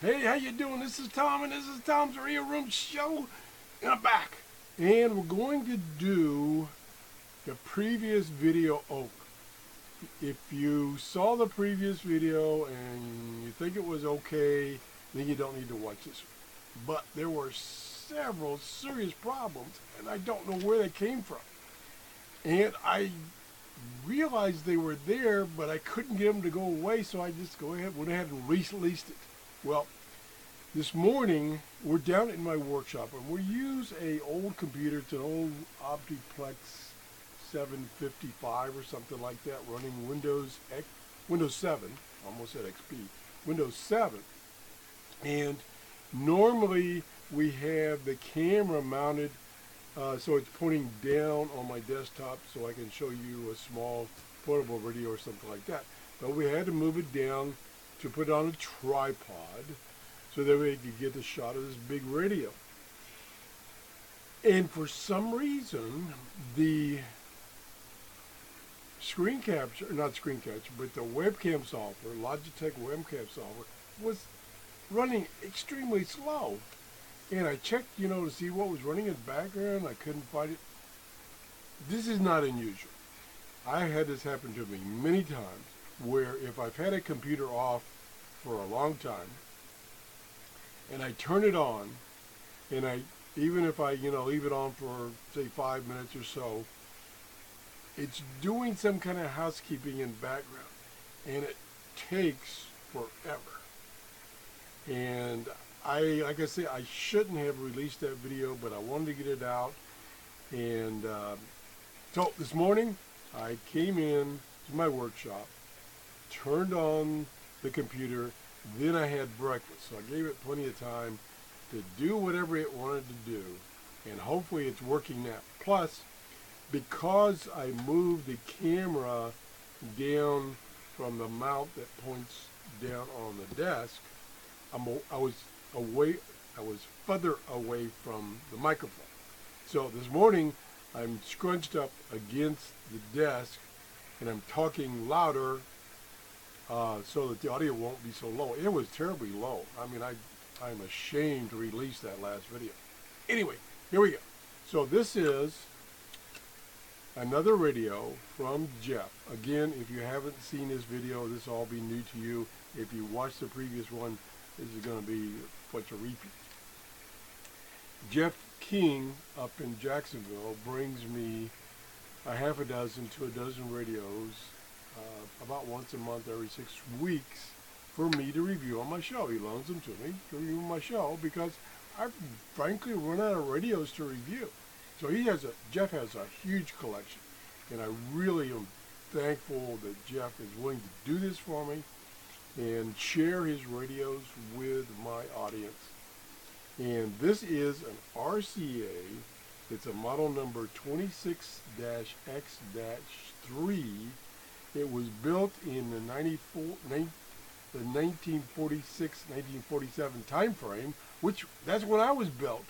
Hey, how you doing? This is Tom, and this is Tom's Radio Room Show, and I'm back. And we're going to do the previous video over. If you saw the previous video and you think it was okay, then you don't need to watch this. But there were several serious problems, and I don't know where they came from. And I realized they were there, but I couldn't get them to go away, so I just went ahead and released it. Well, this morning we're down in my workshop and we use a old computer. It's an old Optiplex 755 or something like that, running Windows 7. Almost said XP. Windows 7. And normally we have the camera mounted so it's pointing down on my desktop so I can show you a small portable radio or something like that. But we had to move it down to put it on a tripod so that we could get a shot of this big radio. And for some reason, the screen capture, not screen capture, but the webcam software, Logitech webcam software, was running extremely slow. And I checked, to see what was running in the background. I couldn't find it. This is not unusual. I had this happen to me many times where if I've had a computer off for a long time and I turn it on, and even if I leave it on for say 5 minutes or so, it's doing some kind of housekeeping in the background, and it takes forever. And like I say, I shouldn't have released that video, but I wanted to get it out. And so this morning I came in to my workshop, turned on the computer, then I had breakfast. So I gave it plenty of time to do whatever it wanted to do, and hopefully it's working now. Plus, because I moved the camera down from the mount that points down on the desk, I was further away from the microphone. So this morning I'm scrunched up against the desk and I'm talking louder so that the audio won't be so low. It was terribly low. I mean, I'm ashamed to release that last video. Anyway, here we go. So this is another radio from Jeff. Again, if you haven't seen this video, this will all be new to you. If you watched the previous one, this is going to be what's a repeat. Jeff King up in Jacksonville brings me a half a dozen to a dozen radios about once a month, every 6 weeks, for me to review on my show. He loans them to me to review on my show because I've frankly run out of radios to review. So Jeff has a huge collection, and I really am thankful that Jeff is willing to do this for me and share his radios with my audience. And this is an RCA. It's a model number 26-X-3. It was built in the 1946-1947 time frame, which that's when I was built.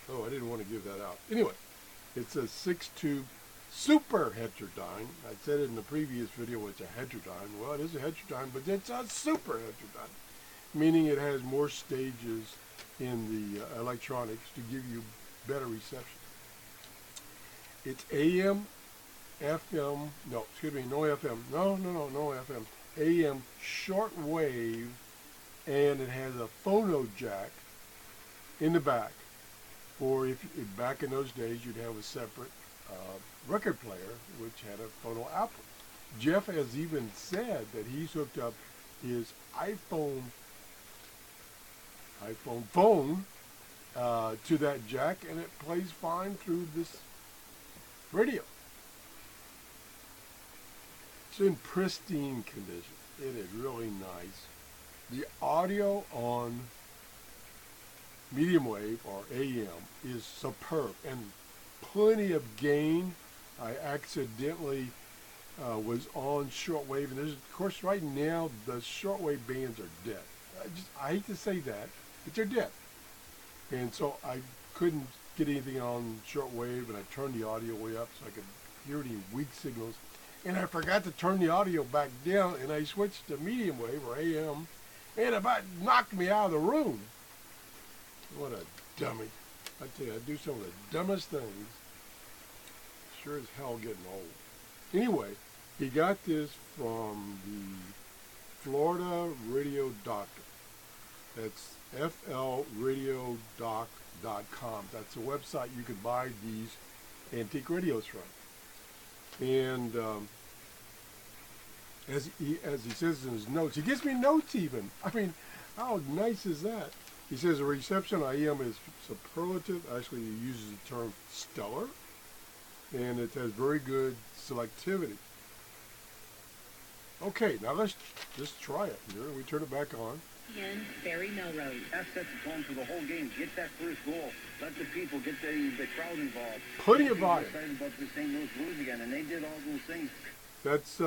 Oh, I didn't want to give that out. Anyway, it's a 6-tube super heterodyne. I said it in the previous video, it's a heterodyne. Well, it is a heterodyne, but it's a super heterodyne, meaning it has more stages in the electronics to give you better reception. It's AM, FM, no FM, no FM, AM shortwave, and it has a phono jack in the back. Or if back in those days, you'd have a separate record player, which had a phono output. Jeff has even said that he's hooked up his iPhone phone to that jack, and it plays fine through this radio. It's in pristine condition. It is really nice. The audio on medium wave or AM is superb and plenty of gain. I accidentally was on shortwave, and of course right now the shortwave bands are dead. I hate to say that, but they're dead. And so I couldn't get anything on shortwave, and I turned the audio way up so I could hear any weak signals. And I forgot to turn the audio back down, and I switched to medium wave or AM, and about knocked me out of the room. What a dummy. I tell you, I do some of the dumbest things. Sure as hell getting old. Anyway, he got this from the Florida Radio Doctor. That's flradiodoc.com. That's a website you could buy these antique radios from. And as he says in his notes, he gives me notes even. I mean, how nice is that? He says the reception on AM is superlative. Actually, he uses the term stellar. And it has very good selectivity. Okay, now let's just try it here. We turn it back on. And Barry Melrose. That sets the tone for the whole game. Get that first goal. Let the people get the crowd involved. Plenty of volume. Excited about the St. Louis Blues again, and they did all those things. That's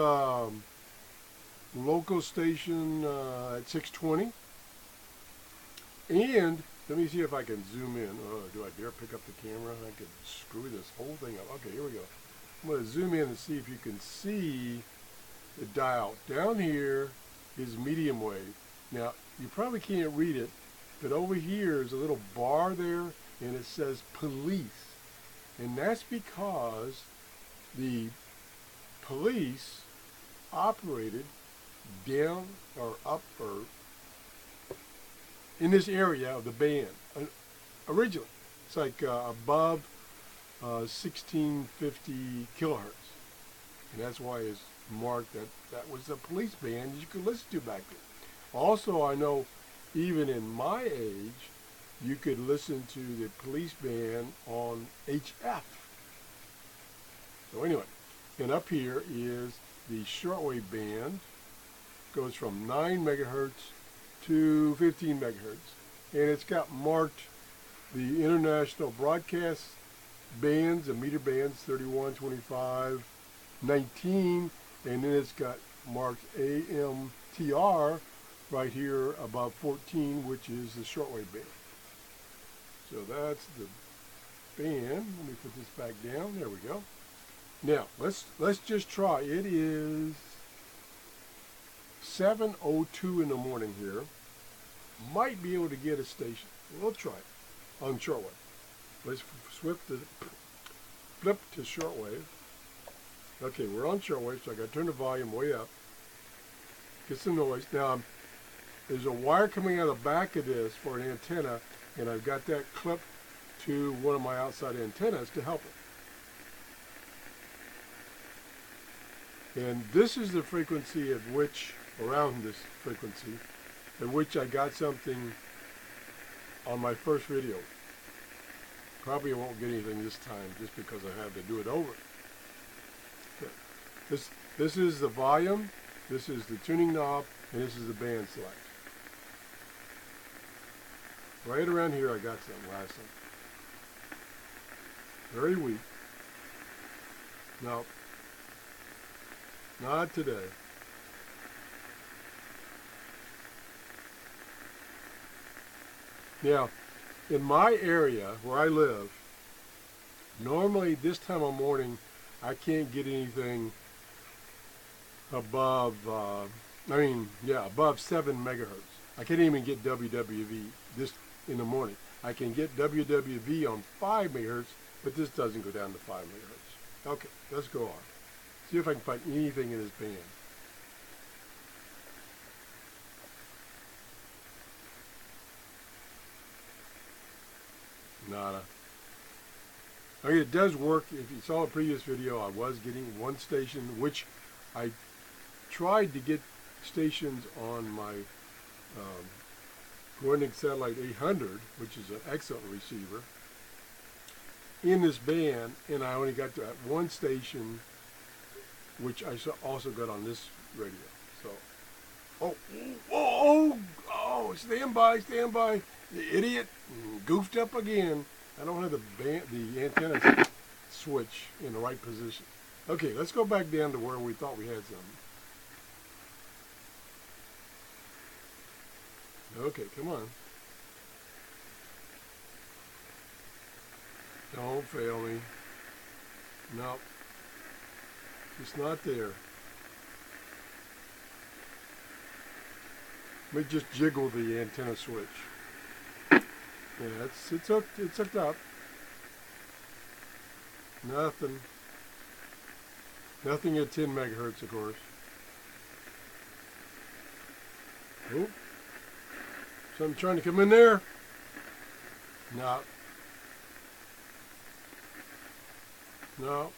local station at 620. And let me see if I can zoom in. Oh, do I dare pick up the camera? I could screw this whole thing up. Okay, here we go. I'm going to zoom in and see if you can see the dial. Down here is medium wave. Now, you probably can't read it, but over here is a little bar there, and it says police. And that's because the police operated down or up or in this area of the band originally. It's like above 1650 kilohertz. And that's why it's marked that was the police band you could listen to back then. Also, I know even in my age, you could listen to the police band on HF. So anyway, and up here is the shortwave band. Goes from 9 megahertz to 15 megahertz. And it's got marked the international broadcast bands, the meter bands, 31, 25, 19, and then it's got marked AMTR right here above 14, which is the shortwave band. So that's the band. Let me put this back down. There we go. Now let's just try. It is 7:02 in the morning here. Might be able to get a station. We'll try it on shortwave. Let's flip to shortwave. Okay, we're on shortwave, so I got to turn the volume way up. Get some noise. Now, there's a wire coming out of the back of this for an antenna, and I've got that clipped to one of my outside antennas to help it. And this is the frequency at which, around this frequency, at which I got something on my first video. Probably won't get anything this time just because I have to do it over. Okay. This is the volume, this is the tuning knob, and this is the band select. Right around here I got something last time. Very weak. No. Not today. Now, in my area where I live, normally this time of morning I can't get anything above, above 7 megahertz. I can't even get WWV this in the morning. I can get WWV on 5 megahertz, but this doesn't go down to 5 megahertz. Okay, let's go on. See if I can find anything in this band. Nada. Okay, it does work. If you saw a previous video, I was getting one station, which I tried to get stations on my Coordinating Satellite 800, which is an excellent receiver, in this band, and I only got to that one station, which I also got on this radio. So, stand by, the idiot, goofed up again. I don't have the antenna switch in the right position. Okay, let's go back down to where we thought we had something. Okay, come on. Don't fail me. No. It's not there. Let me just jiggle the antenna switch. Yeah, it's hooked up. Nothing at 10 megahertz, of course. Oh, something trying to come in there. No. No.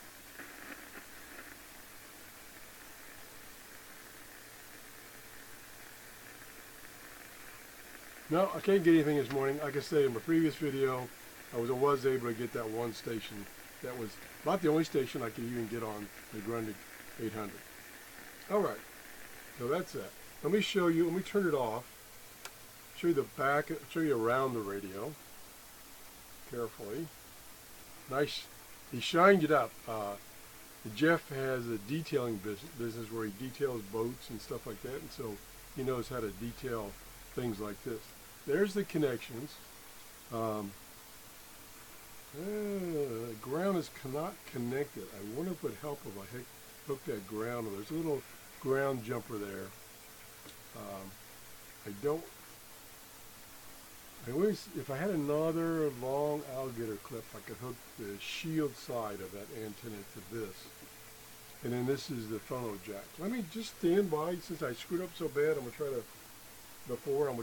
No, I can't get anything this morning. Like I said in my previous video, I was able to get that one station. That was about the only station I could even get on the Grundig 800. All right, so that's that. Let me show you. Let me turn it off. Show you the back. Show you around the radio. Carefully. Nice. He shined it up. Jeff has a detailing business where he details boats and stuff like that, and so he knows how to detail things like this. There's the connections. The ground is not connected. I wonder if it would help if I hook that ground. There's a little ground jumper there. If I had another long alligator clip, I could hook the shield side of that antenna to this. And then this is the phono jack. Let me just stand by. Since I screwed up so bad, I'm going to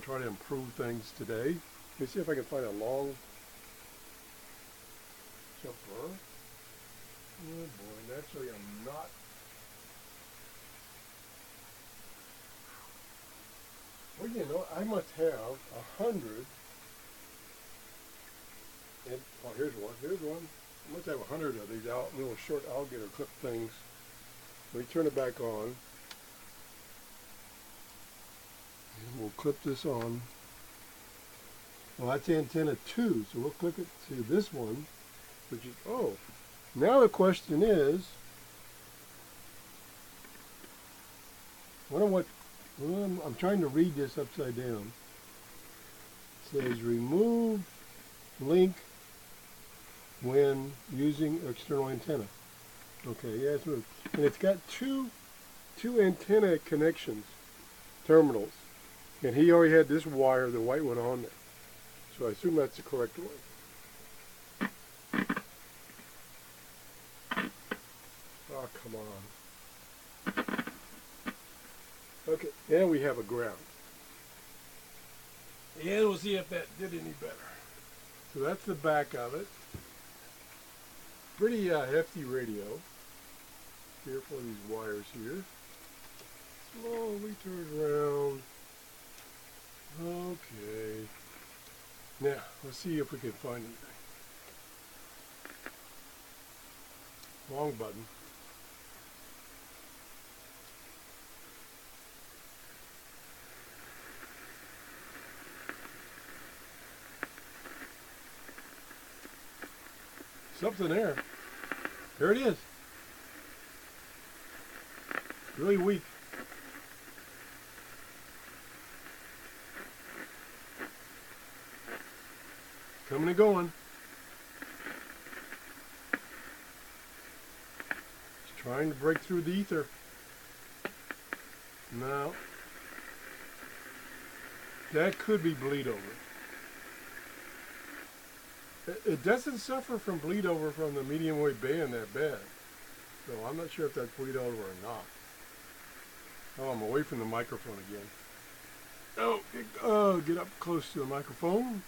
try to improve things today. Let me see if I can find a long jumper. Oh boy, naturally I'm not. Well, you know, I must have 100. And, oh, here's one. I must have 100 of these little short alligator clip things. Let me turn it back on. And we'll clip this on. Well, that's antenna 2, so we'll click it to this one, which is, oh, now the question is, I'm trying to read this upside down. It says remove link when using external antenna. Okay, yeah, it's moved. And it's got two antenna connections, terminals. And he already had this wire, the white one, on there. So I assume that's the correct one. Oh, come on. Okay, and we have a ground. And we'll see if that did any better. So that's the back of it. Pretty hefty radio. Careful of these wires here. Slowly turn around. Okay. Now, let's see if we can find anything. Wrong button. Something there. There it is. Really weak. Coming and going. Just trying to break through the ether. No. That could be bleed over. It doesn't suffer from bleed over from the medium wave band that bad. So I'm not sure if that's bleed over or not. Oh, I'm away from the microphone again. Oh, get up close to the microphone.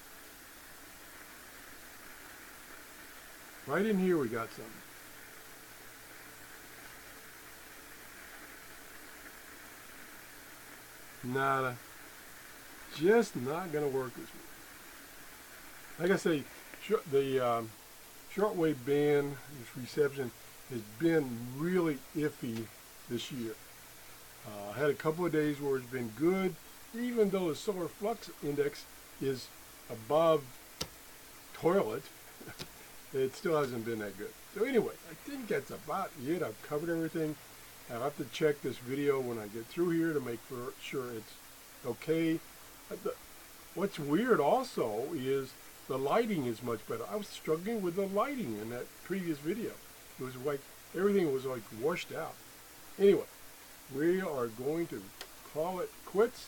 Right in here we got something. Nada. Just not going to work this week. Like I say, the shortwave band reception has been really iffy this year. I had a couple of days where it's been good, even though the solar flux index is above toilet. It still hasn't been that good. So anyway, I think that's about it. I've covered everything. I'll have to check this video when I get through here to make sure it's okay. What's weird also is the lighting is much better. I was struggling with the lighting in that previous video. It was like everything was like washed out. Anyway, we are going to call it quits.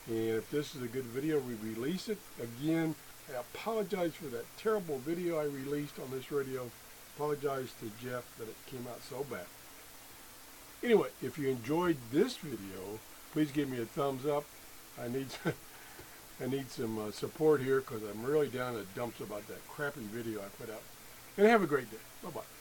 And if this is a good video, we release it. Again, I apologize for that terrible video I released on this radio. Apologize to Jeff that it came out so bad. Anyway, if you enjoyed this video, please give me a thumbs up. I need some support here because I'm really down in the dumps about that crappy video I put out. And have a great day. Bye-bye.